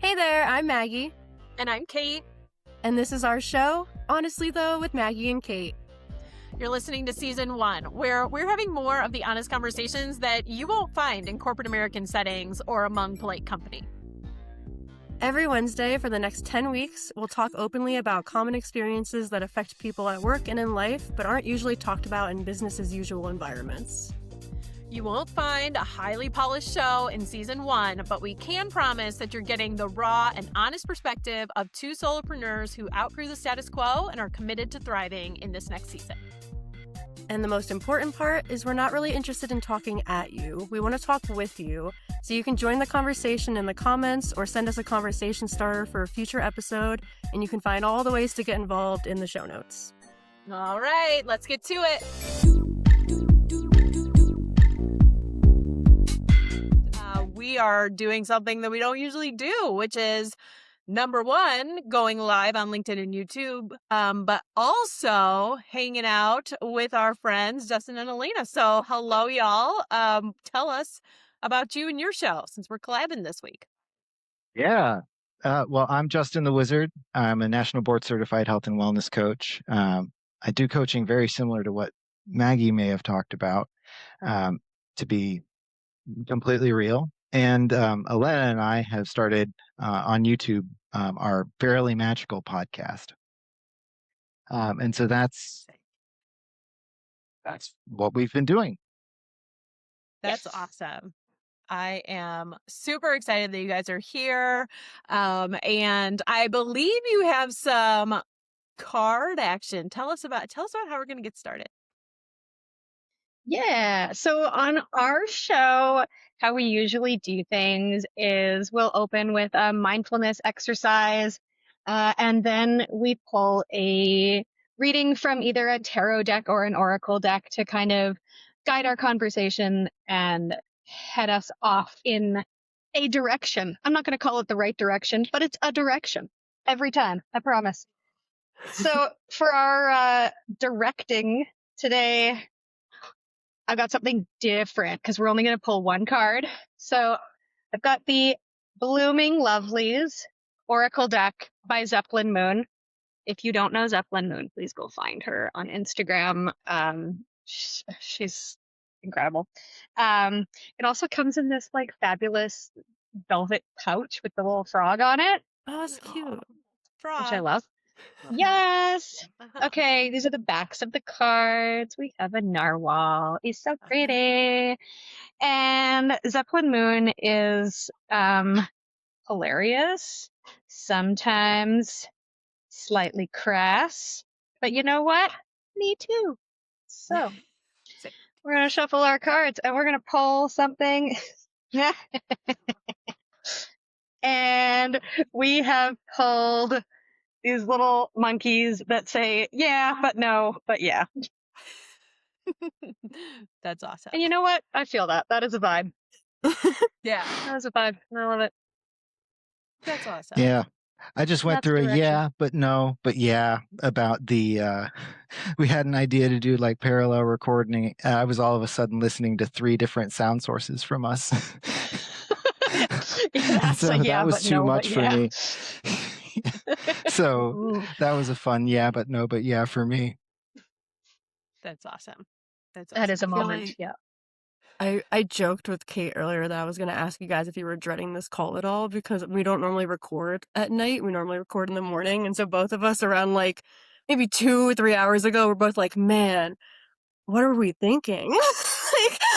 Hey there, I'm Maggie. And I'm Kait. And this is our show, Honestly Though, with Maggie and Kait. You're listening to Season 1, where we're having more of the honest conversations that you won't find in corporate American settings or among polite company. Every Wednesday for the next 10 weeks, we'll talk openly about common experiences that affect people at work and in life, but aren't usually talked about in business-as-usual environments. You won't find a highly polished show in Season 1, but we can promise that you're getting the raw and honest perspective of two solopreneurs who outgrew the status quo and are committed to thriving in this next season. And the most important part is we're not really interested in talking at you. We want to talk with you, so you can join the conversation in the comments or send us a conversation starter for a future episode, and you can find all the ways to get involved in the show notes. All right, let's get to it. We are doing something that we don't usually do, which is number one, going live on LinkedIn and YouTube, but also hanging out with our friends, Justin and Elena. So hello, y'all. Tell us about you and your show since we're collabing this week. Yeah. Well, I'm Justin the Wizard. I'm a national board certified health and wellness coach. I do coaching very similar to what Maggie may have talked about, to be completely real. And Elena and I have started on YouTube our Fairly Magical podcast. And so that's what we've been doing. That's awesome. I am super excited that you guys are here. And I believe you have some card action. Tell us about how we're going to get started. Yeah. So on our show, how we usually do things is we'll open with a mindfulness exercise, and then we pull a reading from either a tarot deck or an oracle deck to kind of guide our conversation and head us off in a direction. I'm not going to call it the right direction, but it's a direction every time. I promise. So for our directing today, I've got something different because we're only going to pull one card. So I've got the Blooming Lovelies Oracle deck by Zeppelin Moon. If you don't know Zeppelin Moon, please go find her on Instagram. She's incredible. It also comes in this like fabulous velvet pouch with the little frog on it. Oh, that's cute. Frog. Which I love. Yes. Okay, these are the backs of the cards. We have a narwhal. He's so pretty. And Zeppelin Moon is hilarious, sometimes slightly crass, but you know what? Me too. So we're going to shuffle our cards and we're going to pull something. And we have pulled these little monkeys that say, yeah, but no, but yeah. That's awesome. And you know what? I feel that. That is a vibe. Yeah. That is a vibe. I love it. That's awesome. Yeah. I just went through a yeah, but no, but yeah about the, we had an idea to do like parallel recording. I was all of a sudden listening to 3 different sound sources from us. So that was too much for me. So that was a fun yeah, but no, but yeah for me. That's awesome. That is a moment. Yeah. I joked with Kait earlier that I was going to ask you guys if you were dreading this call at all, because we don't normally record at night. We normally record in the morning. And so both of us around like maybe 2 or 3 hours ago, we're both like, man, what are we thinking?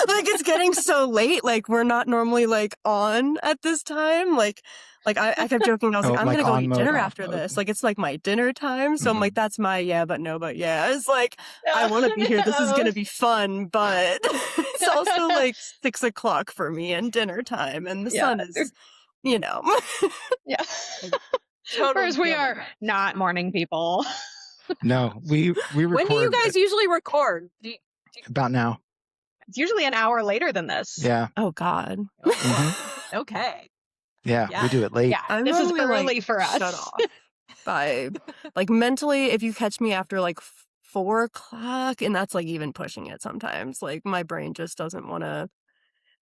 like it's getting so late. Like we're not normally like on at this time. Like I kept joking. I was like, I'm going to go eat dinner after this. Like it's like my dinner time. So I'm like, that's my yeah, but no, but yeah. It's like, I want to be here. This is going to be fun, but it's also like 6 o'clock for me and dinner time. And the sun is, you know. Yeah. Totally. Whereas we are not morning people. No, we record. When do you guys usually record? About now. It's usually an hour later than this. Yeah. Oh, God. Mm-hmm. Okay. Yeah, we do it late. Yeah, this is early for us. Shut off. By like mentally, if you catch me after like 4 o'clock, and that's like even pushing it sometimes. Like my brain just doesn't want to.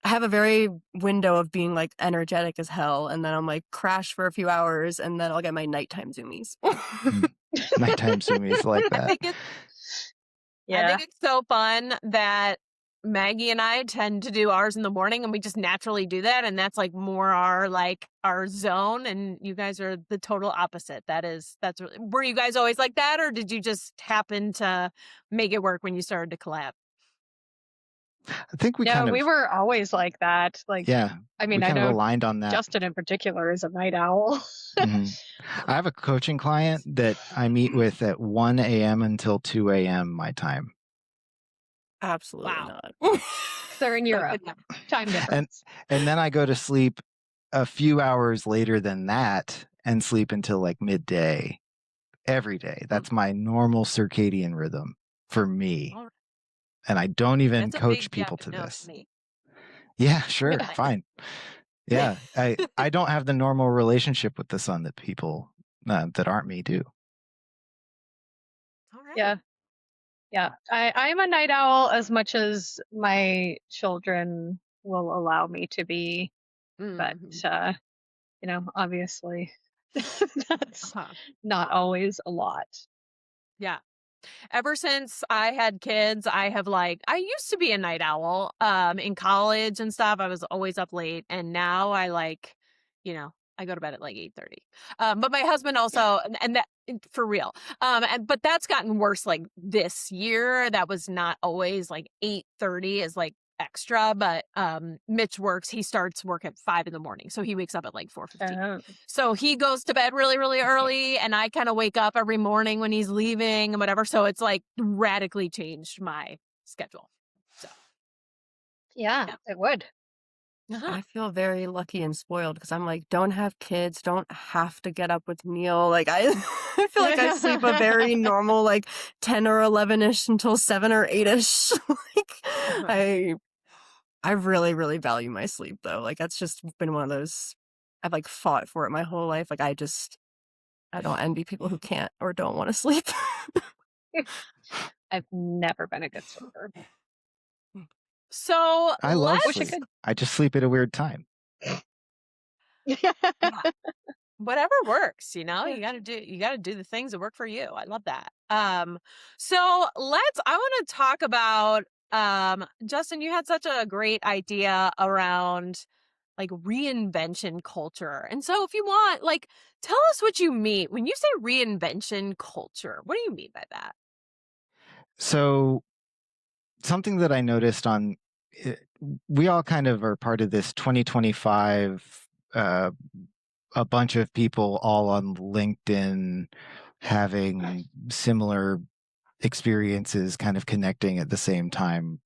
I have a very window of being like energetic as hell, and then I'm like crash for a few hours, and then I'll get my nighttime zoomies. Nighttime zoomies like I that. think it's I Yeah. think it's so fun that Maggie and I tend to do ours in the morning, and we just naturally do that, and that's like more our zone, and you guys are the total opposite. That's really, were you guys always like that, or did you just happen to make it work when you started to collab? I think we No, kind we of, were always like that. Like, yeah, I we mean, I kind of know aligned on that. Justin in particular is a night owl. Mhm. I have a coaching client that I meet with at 1 a.m. until 2 a.m. my time. Absolutely Wow. not. They're in So Europe. good. Time difference. And then I go to sleep a few hours later than that and sleep until like midday every day. That's my normal circadian rhythm for me. All right. And I don't even That's a coach big people yes to no this. to me. Yeah, sure, Really? fine. Yeah, I don't have the normal relationship with the sun that people that aren't me do. All right. Yeah. Yeah. I'm a night owl as much as my children will allow me to be. But, Mhm. obviously that's Uh-huh. not always a lot. Yeah. Ever since I had kids, I used to be a night owl in college and stuff. I was always up late, and now I go to bed at like 8:30. But my husband also, and that for real. But that's gotten worse like this year. That was not always like 8:30 is like extra, but Mitch he starts work at 5 a.m, so he wakes up at like 4:15. Um, So he goes to bed really, really early, and I kind of wake up every morning when he's leaving and whatever. So it's like radically changed my schedule. So yeah, yeah. it would. Uh-huh. I feel very lucky and spoiled because I'm like, don't have kids, don't have to get up with Neil. Like I, I feel like I sleep a very normal, like 10 or 11-ish until 7 or 8-ish. Like I really, really value my sleep though. Like that's just been one of those, I've like fought for it my whole life. Like I don't envy people who can't or don't want to sleep. I've never been a good sleeper. So I love Wish I sleep. could. I just sleep at a weird time. whatever works, you Yeah. you gotta do the things that work for you. I love that. So I want to talk about Justin, you had such a great idea around like reinvention culture. And so if you want, like, tell us what you mean when you say reinvention culture. What do you mean by that? So something that I noticed we all kind of are part of this 2025, a bunch of people all on LinkedIn having similar experiences, kind of connecting at the same time.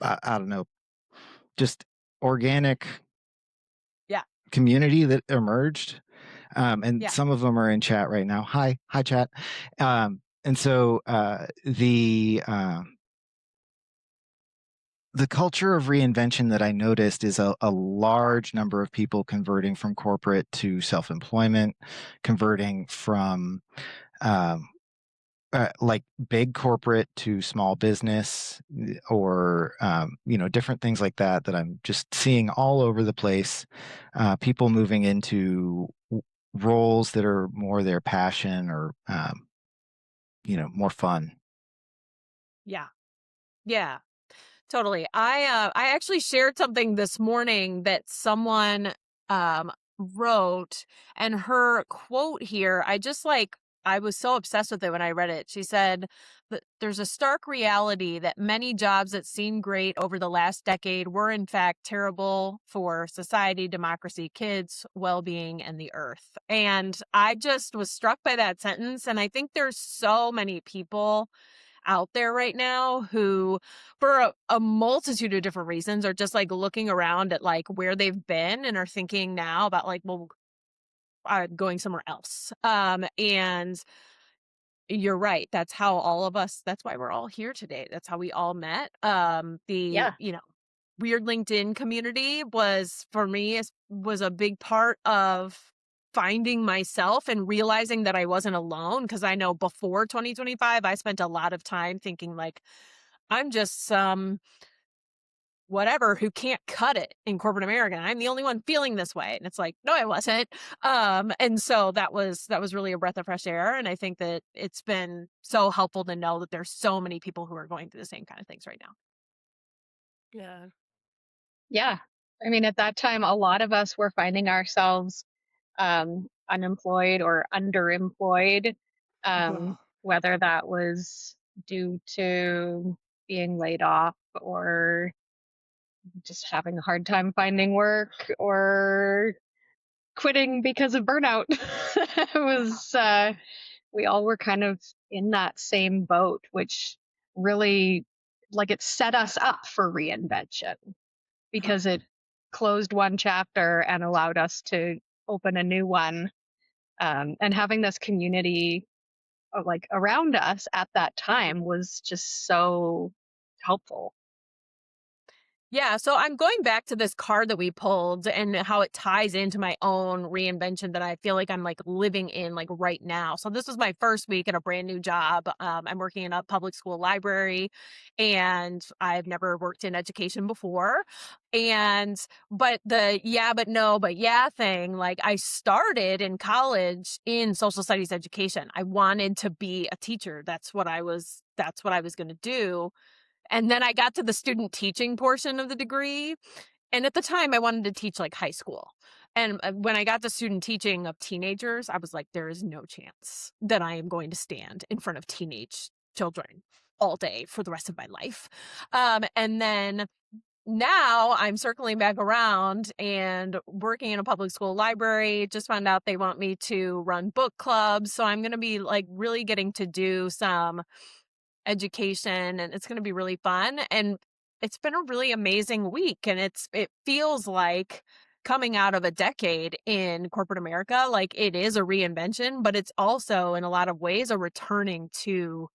I don't know, just organic Yeah. community that emerged. And Yeah. some of them are in chat right now. Hi chat. And so the culture of reinvention that I noticed is a large number of people converting from corporate to self-employment, converting from like big corporate to small business, or different things like that I'm just seeing all over the place. People moving into roles that are more their passion, or more fun. Yeah. Yeah. Totally. I actually shared something this morning that someone wrote, and her quote here, I was so obsessed with it when I read it. She said that there's a stark reality that many jobs that seem great over the last decade were in fact terrible for society, democracy, kids, well-being, and the earth. And I just was struck by that sentence, and I think there's so many people out there right now who, for a multitude of different reasons, are just like looking around at like where they've been and are thinking now about like, well, going somewhere else. And you're right. That's how all of us, that's why we're all here today. That's how we all met. Yeah. Weird LinkedIn community for me, was a big part of finding myself and realizing that I wasn't alone. Cause I know before 2025, I spent a lot of time thinking like, I'm just some whatever who can't cut it in corporate America. I'm the only one feeling this way. And it's like, no, I wasn't. And so that was really a breath of fresh air. And I think that it's been so helpful to know that there's so many people who are going through the same kind of things right now. Yeah. Yeah. I mean, at that time, a lot of us were finding ourselves unemployed or underemployed, Ugh. whether that was due to being laid off or just having a hard time finding work or quitting because of burnout. It was, we all were kind of in that same boat, which really, like, it set us up for reinvention because it closed one chapter and allowed us to open a new one. And having this community like around us at that time was just so helpful. Yeah, so I'm going back to this card that we pulled and how it ties into my own reinvention that I feel like I'm like living in like right now. So this was my first week at a brand new job. I'm working in a public school library, and I've never worked in education before. And but the yeah, but no, but yeah thing, like I started in college in social studies education. I wanted to be a teacher. That's what I was going to do. And then I got to the student teaching portion of the degree. And at the time, I wanted to teach like high school. And when I got to student teaching of teenagers, I was like, there is no chance that I am going to stand in front of teenage children all day for the rest of my life. And then now I'm circling back around and working in a public school library. Just found out they want me to run book clubs. So I'm going to be like really getting to do some education, and it's going to be really fun. And it's been a really amazing week, and it feels like coming out of a decade in corporate America. Like it is a reinvention, but it's also in a lot of ways a returning to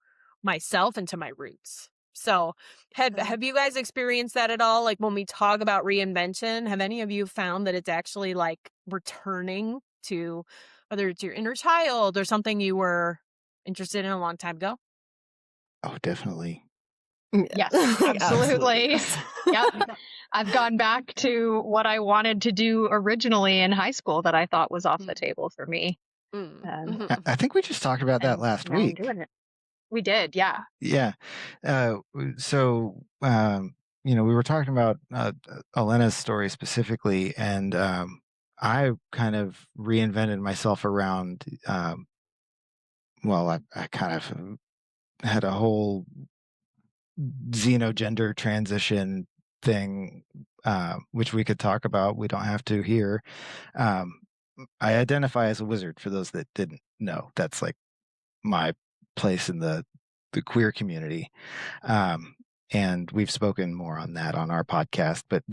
myself and to my roots. So have you guys experienced that at all? Like when we talk about reinvention, have any of you found that it's actually like returning to whether it's your inner child or something you were interested in a long time ago? Oh, definitely. Yeah. Yes, Absolutely. absolutely. Yes. Yep. I've gone back to what I wanted to do originally in high school that I thought was off the table for me. And, I think we just talked about that last now I'm week. doing it. We did, yeah. Yeah. So, we were talking about Elena's story specifically, and I kind of reinvented myself around, I kind of had a whole xenogender transition thing, which we could talk about. We don't have to here. I identify as a wizard, for those that didn't know. That's like my place in the queer community. And we've spoken more on that on our podcast, but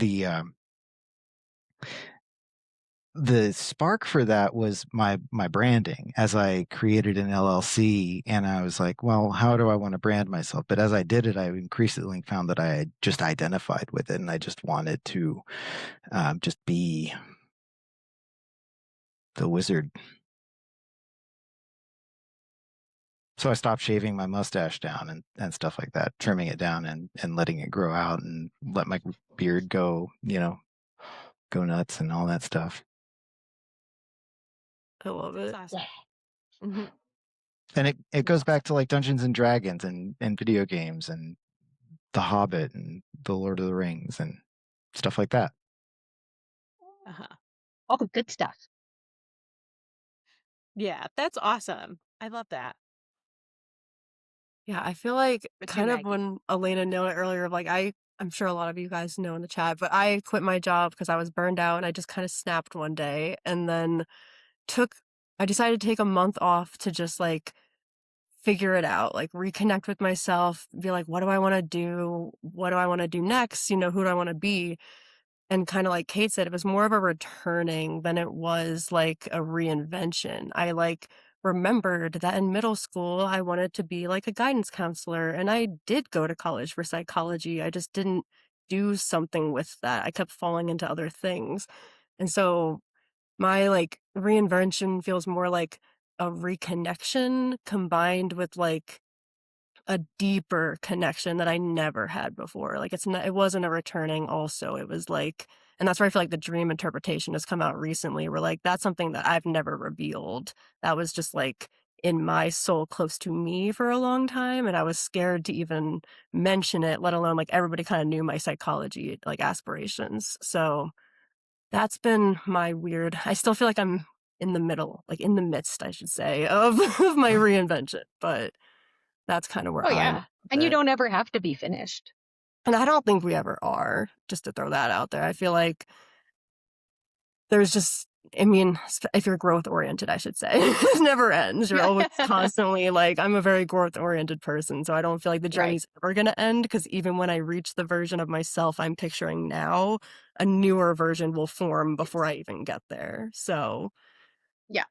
the spark for that was my branding, as I created an LLC, and I was like, well, how do I want to brand myself? But as I did it, I increasingly found that I had just identified with it, and I just wanted to just be the wizard. So I stopped shaving my mustache down and stuff like that, trimming it down and letting it grow out, and let my beard go, go nuts and all that stuff. I love it. That's awesome. Mm-hmm. And it goes back to like Dungeons and Dragons and video games and The Hobbit and The Lord of the Rings and stuff like that. All the good stuff. Yeah, that's awesome. I love that. Yeah, I feel like But you, kind of Maggie. when Elena noted earlier, like I'm sure a lot of you guys know in the chat, but I quit my job because I was burned out and I just kind of snapped one day, and then I decided to take a month off to just like figure it out, like reconnect with myself, be like, what do I want to do? What do I want to do next? Who do I want to be? And kind of like Kate said, it was more of a returning than it was like a reinvention. I like remembered that in middle school, I wanted to be like a guidance counselor. And I did go to college for psychology. I just didn't do something with that. I kept falling into other things. And so my like reinvention feels more like a reconnection combined with like a deeper connection that I never had before. Like it wasn't a returning also. It was like, and that's where I feel like the dream interpretation has come out recently. Where like that's something that I've never revealed. That was just like in my soul close to me for a long time, and I was scared to even mention it, let alone like everybody kind of knew my psychology like aspirations. So that's been my weird. I still feel like I'm in the middle, like in the midst, I should say, of, of my reinvention, but that's kind of where Oh I'm yeah. And with you it. don't ever have to be finished. And I don't think we ever are, just to throw that out there. I feel like there's just, I mean, if you're growth oriented, I should say, it never ends. You're always constantly like, I'm a very growth oriented person. So I don't feel like the Right. journey's ever going to end because even when I reach the version of myself I'm picturing now, a newer version will form before I even get there. So, Yeah.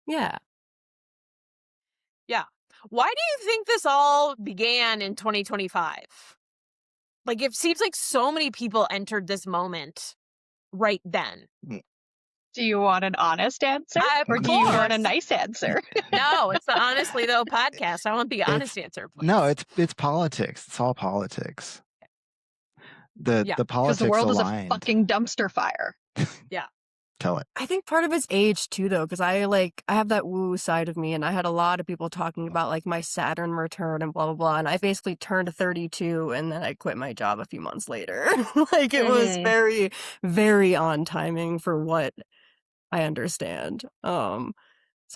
yeah. Yeah. Why do you think this all began in 2025? Like, it seems like so many people entered this moment right then. Do you want an honest answer? Of Or do you want a course. nice answer? No, it's the Honestly Though podcast. I want the honest answer, please. No, it's politics. It's all politics. The Yeah. the Because the politics world is a aligned. fucking dumpster fire. Yeah. Tell it. I think part of it's age too, though, because I have that woo side of me, and I had a lot of people talking about like my Saturn return and blah blah blah, and I basically turned 32, and then I quit my job a few months later. Like it was Mhm. very, very on timing for what I understand. So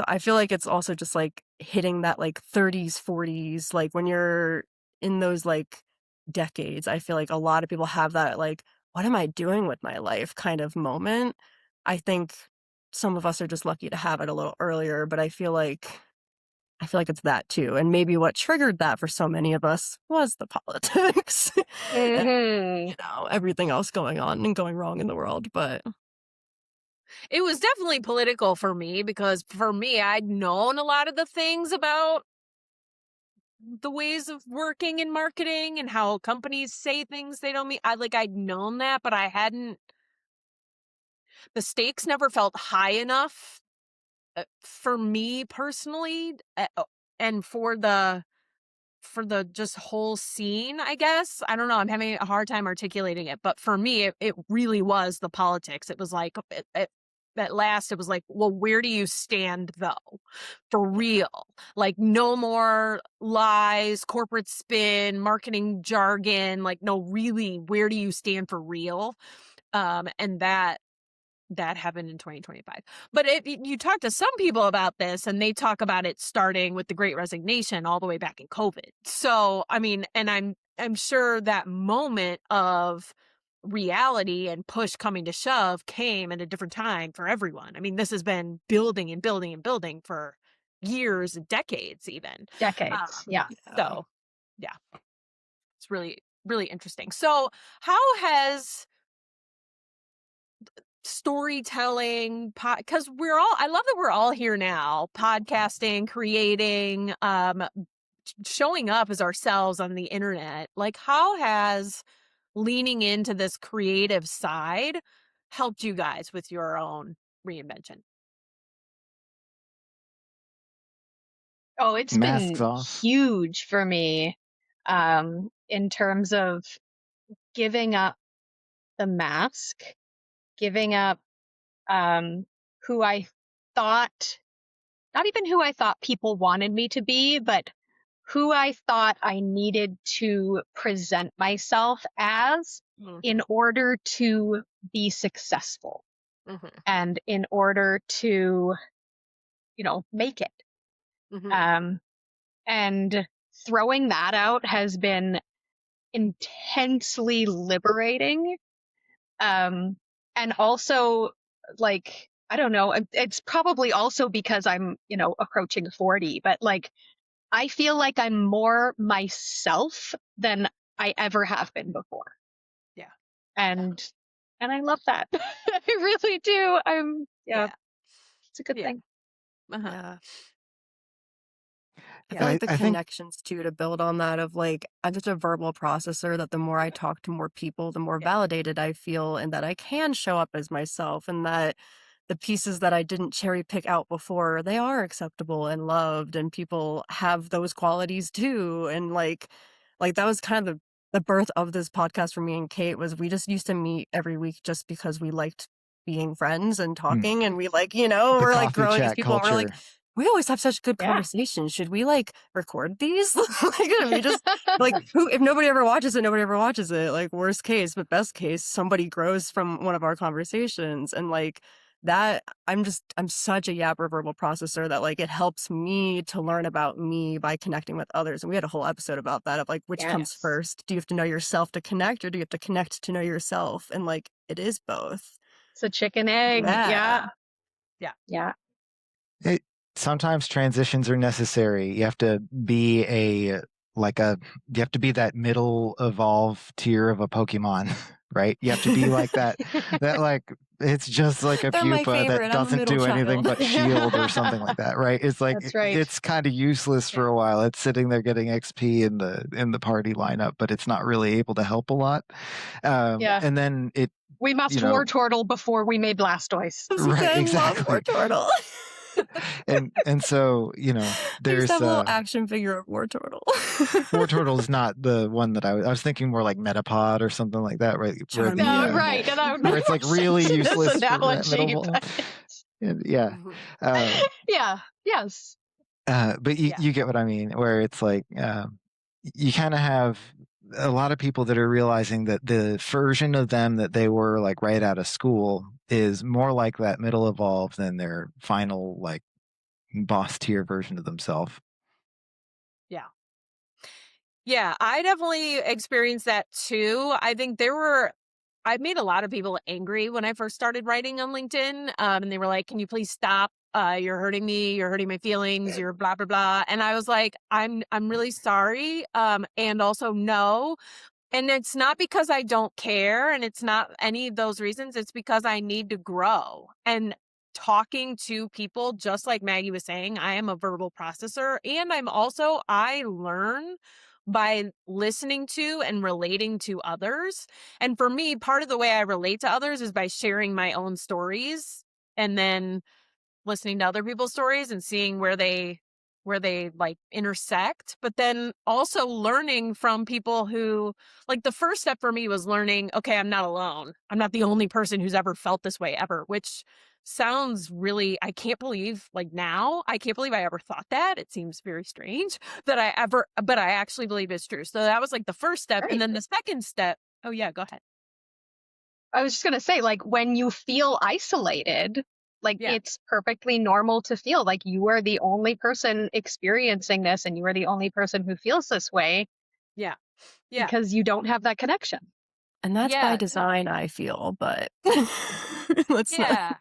I feel like it's also just like hitting that like 30s, 40s, like when you're in those like decades. I feel like a lot of people have that like, what am I doing with my life kind of moment. I think some of us are just lucky to have it a little earlier, but I feel like it's that too. And maybe what triggered that for so many of us was the politics. And, Mhm. everything else going on and going wrong in the world. But It was definitely political for me because for me, I'd known a lot of the things about the ways of working in marketing and how companies say things they don't mean. I'd known that, but I hadn't, the stakes never felt high enough for me personally, and for the just whole scene, I guess. I don't know. I'm having a hard time articulating it, but for me, it really was the politics. It was like at last, it was like, well, where do you stand though? For real. Like no more lies, corporate spin, marketing jargon. Like, no, really, where do you stand for real? And that happened in 2025. But you talk to some people about this and they talk about it starting with the Great Resignation all the way back in COVID. So, I mean, and I'm sure that moment of reality and push coming to shove came at a different time for everyone. I mean, this has been building and building and building for years, decades even. Decades. Yeah. So, yeah. It's really, really interesting. So, how has storytelling, because I love that we're all here now, podcasting, creating, showing up as ourselves on the internet. Like, how has leaning into this creative side helped you guys with your own reinvention? Oh, it's Masks been off. huge for me, in terms of giving up the mask, giving up who I thought, not even who I thought people wanted me to be, but who I thought I needed to present myself as in order to be successful and in order to, make it. And throwing that out has been intensely liberating. And also, like, I don't know, it's probably also because I'm, approaching 40, but like, I feel like I'm more myself than I ever have been before. Yeah. And I love that. I really do. It's a good thing. yeah. I Yeah. feel like the I think connections too to build on that of like I'm just a verbal processor that the more I talk to more people, the more validated I feel and that I can show up as myself and that the pieces that I didn't cherry pick out before, they are acceptable and loved, and people have those qualities too. And like that was kind of the birth of this podcast for me and Kate was we just used to meet every week just because we liked being friends and Mm. talking, and we like, The we're like coffee growing as chat people, and we're like, culture. we always have such good Yeah. conversations. Should we like record these? Like, we just like who if nobody ever watches it, nobody ever watches it. Like worst case, but best case, somebody grows from one of our conversations. And like that I'm such a yapper verbal processor that like it helps me to learn about me by connecting with others. And we had a whole episode about that of like which comes Yes. first. Do you have to know yourself to connect, or do you have to connect to know yourself? And like it is both. It's a chicken egg. Yeah. Yeah. It, sometimes transitions are necessary. You have to be you have to be that middle evolve tier of a Pokemon, right? You have to be like that like it's just like a They're my pupa that favorite. I'm a doesn't middle do anything child. but shield or something like that, right? It's like That's right. it's kind of useless for a while. It's sitting there getting XP in the party lineup, but it's not really able to help a lot. Yeah. And then We must Wartortle before we may Blastoise. right, I exactly. love Wartortle. and so I used there's to have a little action figure of Wartortle. Wartortle is not the one that I was thinking more like Metapod or something like that, right? Where Charmander. No, right. And that would where it's like really sense in this useless for that analogy, middle. but- Yeah. Yeah. Yes. But you get what I mean, where it's like you kind of have a lot of people that are realizing that the version of them that they were like right out of school is more like that middle evolve than their final like boss tier version of themselves. Yeah, I definitely experienced that too. I think I made a lot of people angry when I first started writing on LinkedIn. And they were like, can you please stop? You're hurting me. You're hurting my feelings. You're blah, blah, blah. And I was like, I'm really sorry. And also no. And it's not because I don't care, and it's not any of those reasons. It's because I need to grow. And talking to people, just like Maggie was saying, I am a verbal processor, and I learn by listening to and relating to others. And for me, part of the way I relate to others is by sharing my own stories and then listening to other people's stories and seeing where they like intersect, but then also learning from people who, like, the first step for me was learning, okay, I'm not alone. I'm not the only person who's ever felt this way ever, which sounds really, I can't believe I ever thought that. It seems very strange that but I actually believe it's true. So that was like the first step. Right. And then the second step, oh yeah, go ahead. I was just going to say, like, when you feel isolated, like, it's perfectly normal to feel like you are the only person experiencing this and you are the only person who feels this way. Yeah. Because you don't have that connection. And that's by design, I feel, but let's not.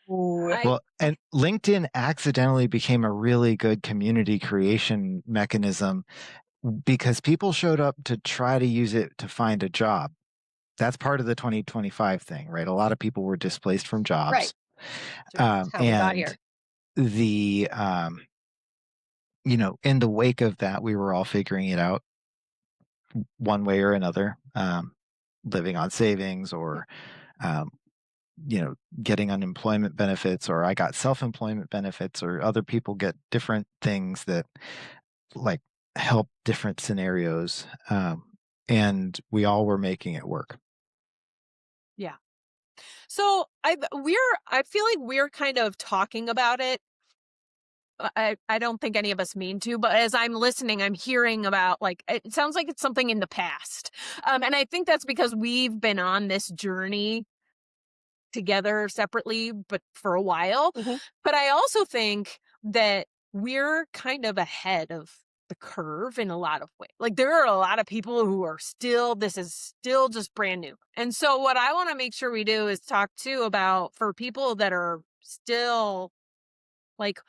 Well, and LinkedIn accidentally became a really good community creation mechanism because people showed up to try to use it to find a job. That's part of the 2025 thing, right? A lot of people were displaced from jobs. Right. That's how we got here. The in the wake of that, we were all figuring it out one way or another, living on savings or getting unemployment benefits, or I got self-employment benefits, or other people get different things that like help different scenarios. And we all were making it work. Yeah. So I feel like we're kind of talking about it. I don't think any of us mean to, but as I'm listening, I'm hearing about, like, it sounds like it's something in the past. And I think that's because we've been on this journey together separately, but for a while. Mm-hmm. But I also think that we're kind of ahead of the curve in a lot of ways. Like, there are a lot of people who are this is still just brand new. And so what I want to make sure we do is talk too about, for people that are still like,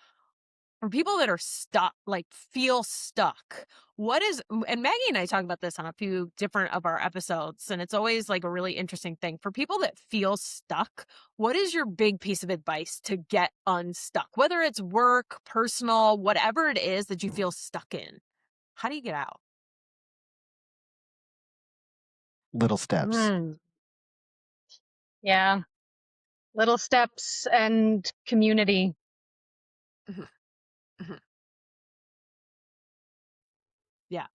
for people that are stuck, like feel stuck, and Maggie and I talk about this on a few different of our episodes, and it's always like a really interesting thing. For people that feel stuck, what is your big piece of advice to get unstuck? Whether it's work, personal, whatever it is that you feel stuck in, how do you get out? Little steps. Yeah. Little steps and community. Mhm. Mhm. Yeah.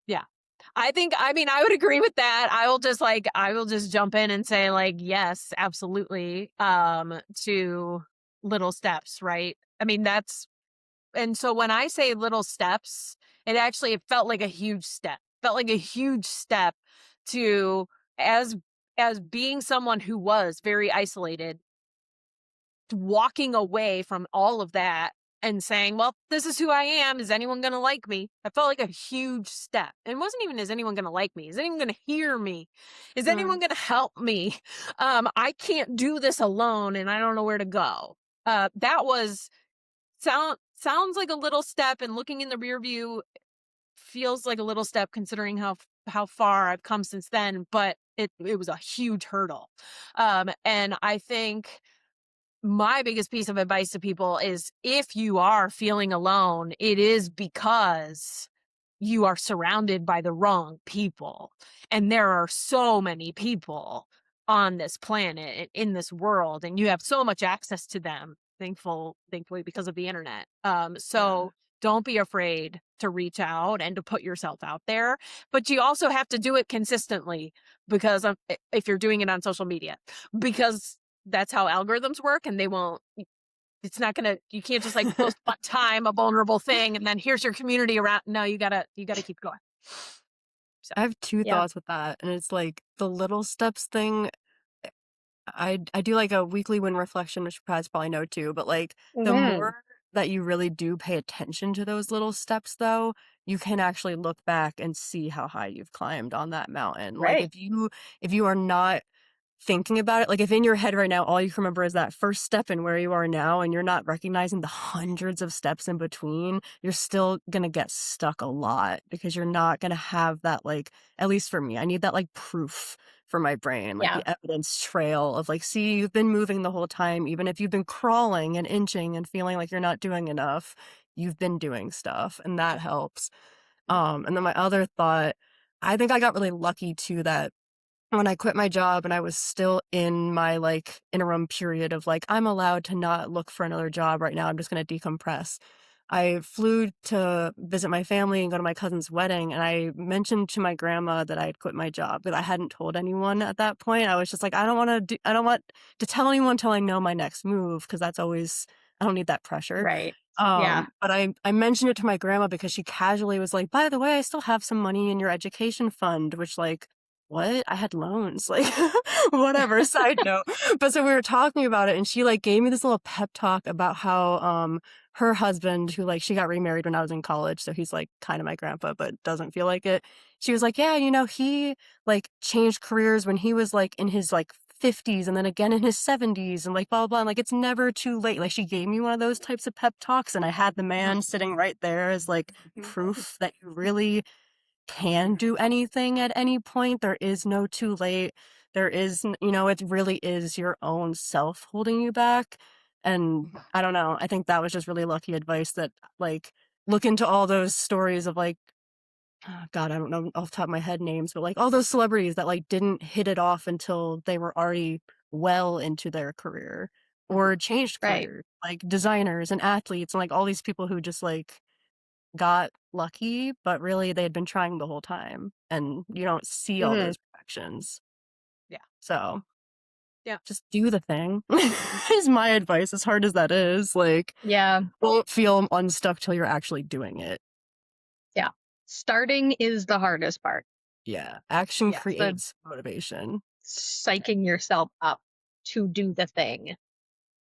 Yeah. I would agree with that. I will just jump in and say like, yes, absolutely. To little steps, right? I mean, and so when I say little steps, it felt like a huge step. Felt like a huge step to as as being someone who was very isolated, walking away from all of that and saying, well, this is who I am. Is anyone going to like me? I felt like a huge step. And it wasn't even, is anyone going to like me? Is anyone going to hear me? Is anyone going to help me? I can't do this alone and I don't know where to go. That was sounds like a little step, and looking in the rear view feels like a little step considering how far I've come since then, but it was a huge hurdle. And I think my biggest piece of advice to people is, if you are feeling alone, it is because you are surrounded by the wrong people. And there are so many people on this planet and in this world, and you have so much access to them, thankfully because of the internet. So don't be afraid to reach out and to put yourself out there, but you also have to do it consistently, because if you're doing it on social media, because that's how algorithms work, and it's not gonna, you can't just like post one time a vulnerable thing and then here's your community around. No, you gotta keep going. So, I have two Yeah. thoughts with that, and it's like the little steps thing. I do like a weekly win reflection, which you guys probably know too, but like the Mhm. more that you really do pay attention to those little steps though, you can actually look back and see how high you've climbed on that mountain. Like Right. if you are not thinking about it, like if in your head right now all you can remember is that first step and where you are now, and you're not recognizing the hundreds of steps in between, you're still gonna get stuck a lot, because you're not gonna have that, like, at least for me, I need that like proof for my brain, like Yeah. the evidence trail of like, see, you've been moving the whole time, even if you've been crawling and inching and feeling like you're not doing enough, you've been doing stuff, and that helps. And then my other thought, I think I got really lucky too, that when I quit my job and I was still in my like interim period of like, I'm allowed to not look for another job right now, I'm just going to decompress. I flew to visit my family and go to my cousin's wedding. And I mentioned to my grandma that I had quit my job, but I hadn't told anyone at that point. I was just like, I don't want to tell anyone until I know my next move. Cause that's always, I don't need that pressure. Right. Yeah. But I mentioned it to my grandma because she casually was like, by the way, I still have some money in your education fund, which like, what? I had loans, like, whatever, side note. But so we were talking about it, and she, like, gave me this little pep talk about how, her husband, who, like, she got remarried when I was in college, so he's, like, kind of my grandpa, but doesn't feel like it. She was like, "Yeah, you know, he, like, changed careers when he was, like, in his, like, 50s and then again in his 70s and, like, blah, blah, blah, and, like, it's never too late." Like, she gave me one of those types of pep talks, and I had the man sitting right there as, like, proof that you really can do anything at any point. There is no too late. There is, you know, it really is your own self holding you back. And I don't know. I think that was just really lucky advice that, like, look into all those stories of, like, God, I don't know off the top of my head names, but like all those celebrities that like didn't hit it off until they were already well into their career or changed Right. careers, like designers and athletes and like all these people who just like got lucky, but really they had been trying the whole time, and you don't see all Mhm. those perfections. Yeah. So, Yeah. just do the thing is my advice, as hard as that is. Like, Yeah. don't feel unstuck till you're actually doing it. Yeah. Starting is the hardest part. Yeah. Action Yes. The creates motivation. psyching yourself up to do the thing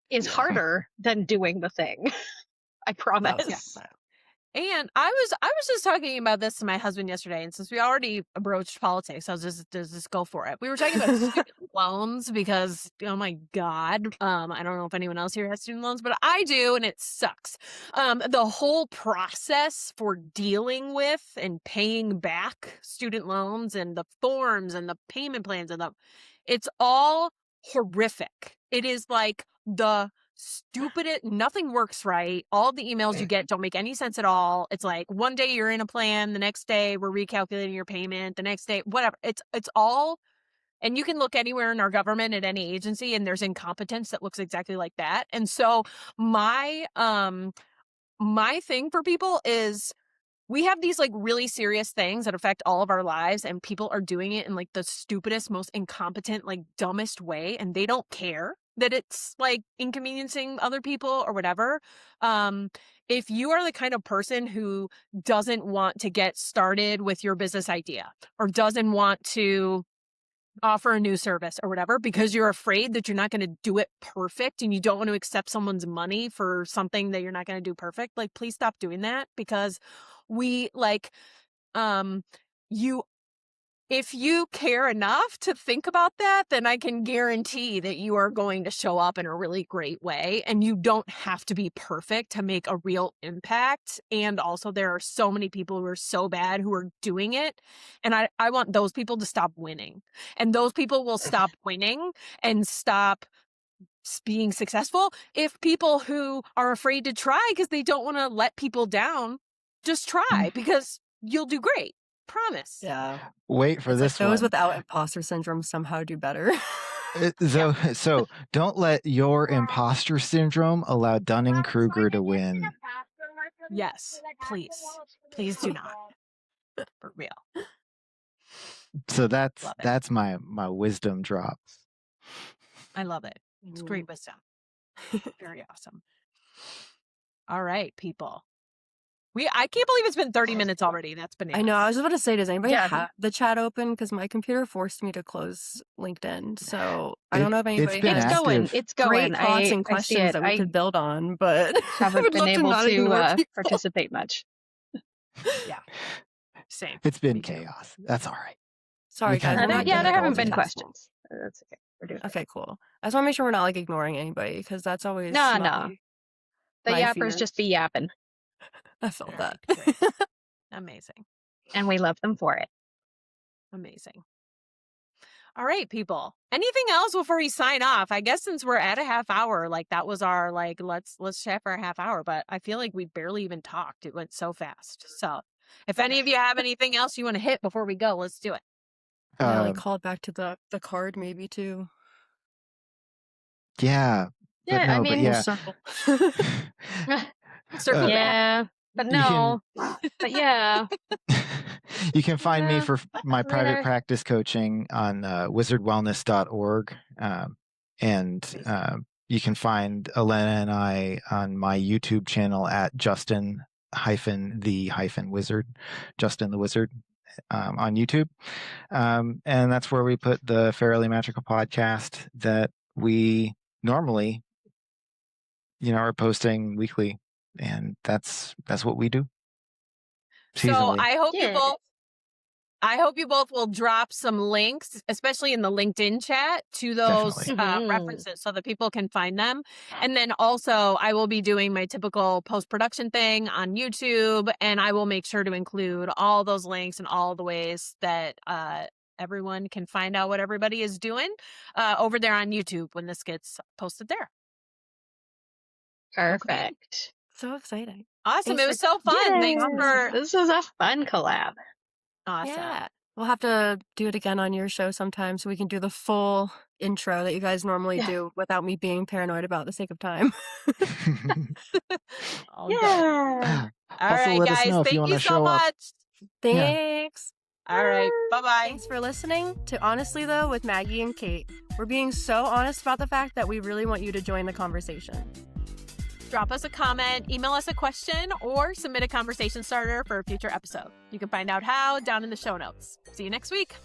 is Yeah. harder than doing the thing. I promise. 1000%. And I was just talking about this to my husband yesterday, and since we already broached politics, I was just go for it. We were talking about student loans because, oh my God, I don't know if anyone else here has student loans, but I do, and it sucks. The whole process for dealing with and paying back student loans and the forms and the payment plans and it's all horrific. It is like the stupidest, nothing works right. All the emails you get don't make any sense at all. It's like one day you're in a plan, the next day we're recalculating your payment, the next day whatever. It's all And you can look anywhere in our government at any agency and there's incompetence that looks exactly like that. And so my thing for people is we have these like really serious things that affect all of our lives and people are doing it in like the stupidest, most incompetent, like dumbest way. And they don't care that it's like inconveniencing other people or whatever. If you are the kind of person who doesn't want to get started with your business idea or doesn't want to offer a new service or whatever because you're afraid that you're not going to do it perfect and you don't want to accept someone's money for something that you're not going to do perfect, like please stop doing that because we like if you care enough to think about that, then I can guarantee that you are going to show up in a really great way and you don't have to be perfect to make a real impact. And also there are so many people who are so bad who are doing it. And I want those people to stop winning. And those people will stop winning and stop being successful if people who are afraid to try because they don't want to let people down, just try because you'll do great. Promise. Yeah. Wait for It's this like those one. without imposter syndrome somehow do better. So don't let your imposter syndrome allow Dunning-Kruger to win. Yes, please. Please do not. For real. So Love it. that's my wisdom drop. I love it. It's great wisdom. Very awesome. All right, people. I can't believe it's been 30 minutes already. That's bananas. I know. I was just about to say, does anybody Yeah. have the chat open? Because my computer forced me to close LinkedIn. So I don't know if anybody been has active. It's great going. thoughts and I see questions it. that we I could build on, but I haven't would been love able not ignore to people. participate much. Yeah. Same. It's been Me too. chaos. That's all right. Sorry, We guys. kinda we're not need Yeah, to there haven't been multitask. questions. That's okay. We're doing Okay, cool. I just want to make sure we're not like ignoring anybody because that's always No. my The my yappers fear. just be yapping, I felt All that. right, great. Amazing. and we love them for it. Amazing. All right, people. Anything else before we sign off? I guess since we're at a half hour, like that was our like let's chat for a half hour, but I feel like we barely even talked. It went so fast. So if any of you have anything else you want to hit before we go, let's do it. Yeah, like Um, call it back to the card maybe too. yeah, but Yeah, I no, but mean- yeah. Circle. Circle back. Yeah, but You no. But yeah. You can find me Yeah, for my private later. practice coaching on wizardwellness.org. You can find Elena and I on my YouTube channel at Justin-the-wizard, Justin the Wizard, on YouTube. And that's where we put the Fairly Magical podcast that we normally, are posting weekly. And that's what we do. So Seasonally. I hope Yeah. you both will drop some links, especially in the LinkedIn chat, to those Definitely. Mhm. references so that people can find them. And then also I will be doing my typical post-production thing on YouTube, and I will make sure to include all those links and all the ways that everyone can find out what everybody is doing over there on YouTube when this gets posted there. Perfect. So exciting. Awesome. Thanks It was for- so fun. Yay. Thanks for This was a fun collab. awesome. Yeah. We'll have to do it again on your show sometime so we can do the full intro that you guys normally Yeah. do without me being paranoid about the sake of time. All good. Yeah. All Also, right, let us guys. know if you Thank wanna you so show up. much. Thanks. All right. Bye-bye. Thanks for listening to Honestly Though with Maggie and Kait. We're being so honest about the fact that we really want you to join the conversation. Drop us a comment, email us a question, or submit a conversation starter for a future episode. You can find out how down in the show notes. See you next week.